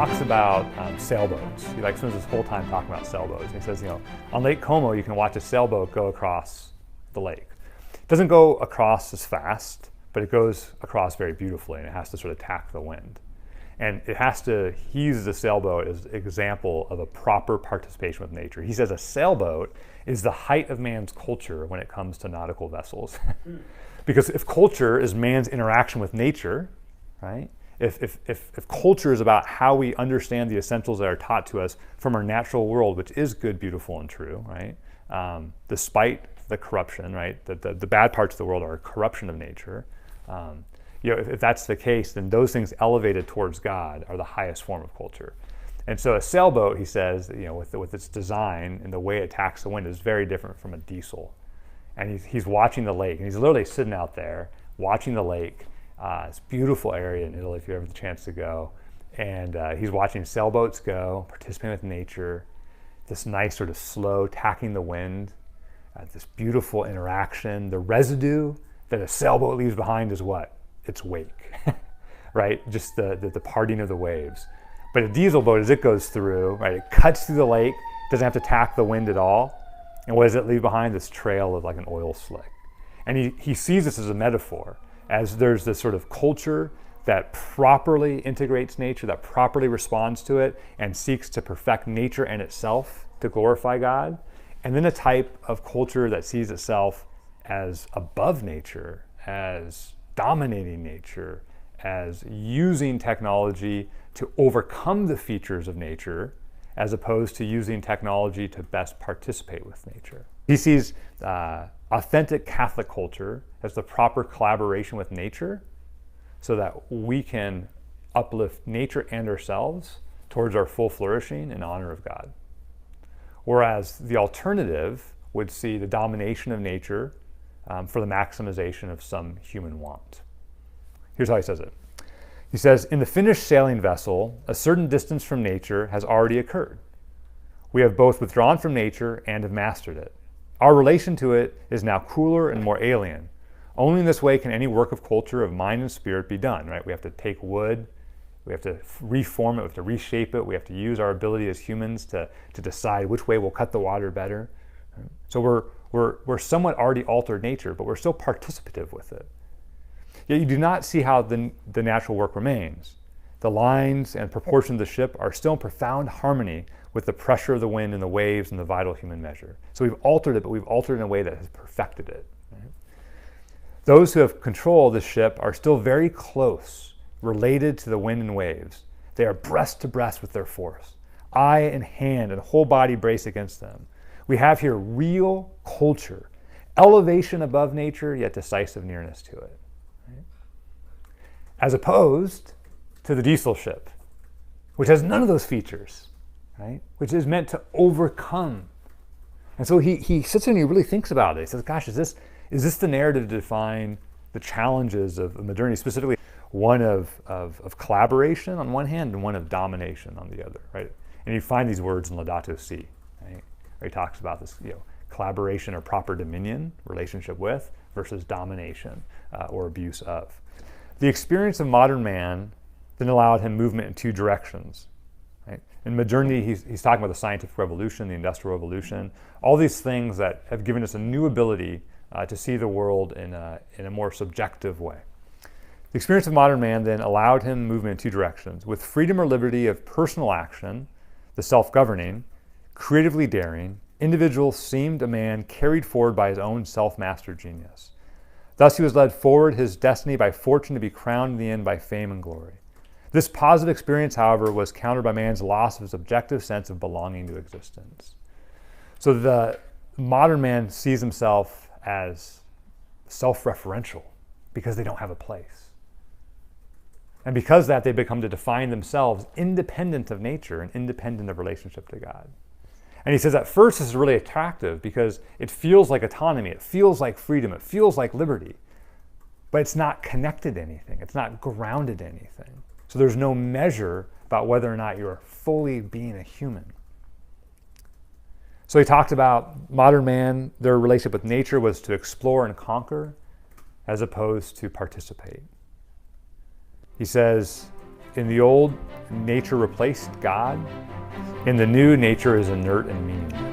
talks about sailboats. He spends his whole time talking about sailboats. And he says, on Lake Como, you can watch a sailboat go across the lake. It doesn't go across as fast, but it goes across very beautifully, and it has to sort of tack the wind. And he uses a sailboat as an example of a proper participation with nature. He says a sailboat is the height of man's culture when it comes to nautical vessels. Because if culture is man's interaction with nature, right? If culture is about how we understand the essentials that are taught to us from our natural world, which is good, beautiful, and true, right? Despite the corruption, right? The bad parts of the world are a corruption of nature. If that's the case, then those things elevated towards God are the highest form of culture. And so a sailboat, he says, with its design and the way it tacks the wind is very different from a diesel. And he's watching the lake, and he's literally sitting out there watching the lake. It's a beautiful area in Italy if you ever have the chance to go. And he's watching sailboats go, participating with nature, this nice sort of slow tacking the wind, this beautiful interaction. The residue that a sailboat leaves behind is what? Its wake, right? Just the parting of the waves. But a diesel boat, as it goes through, right, it cuts through the lake, doesn't have to tack the wind at all. And what does it leave behind? This trail of like an oil slick. And he sees this as a metaphor, as there's this sort of culture that properly integrates nature, that properly responds to it, and seeks to perfect nature and itself to glorify God. And then a type of culture that sees itself as above nature, as dominating nature, as using technology to overcome the features of nature, as opposed to using technology to best participate with nature. He sees authentic Catholic culture as the proper collaboration with nature so that we can uplift nature and ourselves towards our full flourishing in honor of God. Whereas the alternative would see the domination of nature for the maximization of some human want. Here's how he says it. He says, in the finished sailing vessel, a certain distance from nature has already occurred. We have both withdrawn from nature and have mastered it. Our relation to it is now cooler and more alien. Only in this way can any work of culture of mind and spirit be done, right? We have to take wood, we have to reform it, we have to reshape it, we have to use our ability as humans to decide which way we'll cut the water better. So we're somewhat already altered nature, but we're still participative with it. Yet you do not see how the natural work remains. The lines and proportions of the ship are still in profound harmony with the pressure of the wind and the waves and the vital human measure. So we've altered it, but we've altered it in a way that has perfected it. Right? Those who have control of the ship are still very close, related to the wind and waves. They are breast to breast with their force. Eye and hand and whole body brace against them. We have here real culture, elevation above nature, yet decisive nearness to it. Right? As opposed to the diesel ship, which has none of those features, right? Which is meant to overcome. And so he sits and he really thinks about it. He says, gosh, is this the narrative to define the challenges of modernity, specifically one of collaboration on one hand and one of domination on the other, right? And you find these words in Laudato Si, right? Where he talks about this, collaboration or proper dominion, relationship with, versus domination or abuse of. The experience of modern man then allowed him movement in two directions. Right? In modernity, he's talking about the scientific revolution, the industrial revolution, all these things that have given us a new ability to see the world in a more subjective way. The experience of modern man then allowed him movement in two directions. With freedom or liberty of personal action, the self-governing, creatively daring, individual seemed a man carried forward by his own self-mastered genius. Thus he was led forward his destiny by fortune to be crowned in the end by fame and glory. This positive experience, however, was countered by man's loss of his objective sense of belonging to existence. So the modern man sees himself as self-referential because they don't have a place. And because of that, they become to define themselves independent of nature and independent of relationship to God. And he says at first this is really attractive because it feels like autonomy, it feels like freedom, it feels like liberty, but it's not connected to anything, it's not grounded in anything. So there's no measure about whether or not you're fully being a human. So he talked about modern man, their relationship with nature was to explore and conquer as opposed to participate. He says, in the old, nature replaced God. In the new, nature is inert and meaningless.